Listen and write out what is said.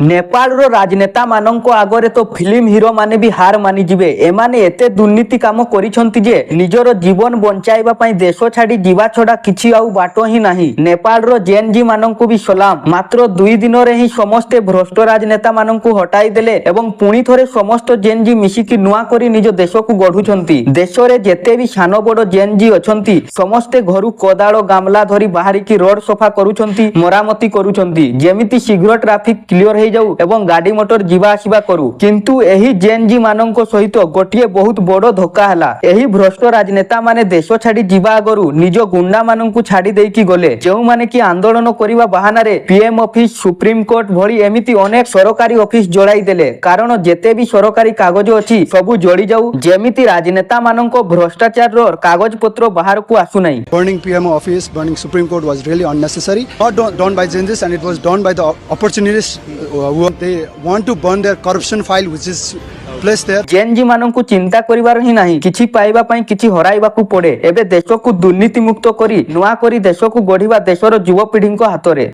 नेपाल राजनेता मानक आगरे तो फिल्म हिरो माने भी हार मानि जिवे। एमाने एते दुर्नीति काम करिसंती जे निजर जीवन बंचाइबा पई देश छाड़ी जीवा छड़ा किछि आउ बाटो ही नाही। नेपाल रो जेएनजी मानक भी सलाम। मात्र 2 दिन रे ही समस्त भ्रष्ट राजनेता मानक हटाई देले एवं पुणी थरे समस्त जेएनजी मिसिकी नुआ करी निज देश को गढुछंती। देश रे जेते भी सान बड़ जेएनजी अछंती समस्ते घरु कोदाଳ गामला धरी बाहरी की रोड सफा करूछंती, मरामती करूछंती, जेमिति शीघ्र ट्रैफिक क्लियर हे जाऊ एवं गाड़ी मोटर जीवा आसीबा करू। किंतु एही जेएनजी मानक सहित गोटिए बहुत बड़ धोखा हला। एही भ्रष्ट राजनेता माने देश छाड़ी जीवा आगरू निज गुंडा मानक छाड़ी देकी गले, जेउ माने कि आंदोलन करिवा बहाना रे पीएम ऑफिस, सुप्रीम कोर्ट भली एमिति अनेक सरकारी ऑफिस जळाई देले। कारण जेते भी सरकारी कागज अछि सबु जळी जाऊ, जेमिति राजनेता मानक भ्रष्टाचार रो कागज पत्र बाहर को आसु नाही। Burning PM office, burning Supreme Court was really unnecessary. Not done by Gen-Zs, and it was done by the opportunists who they want to burn their corruption file which is placed there. जेएनजी मानक चिंता करिवार ही नाही, किछि पाइबा पई किछि हराइबा को पड़े। एबे देश को दुर्नीति मुक्त करी नुआ करी देश को गढ़िबा देशर युवा पीढ़ी हाथ रे।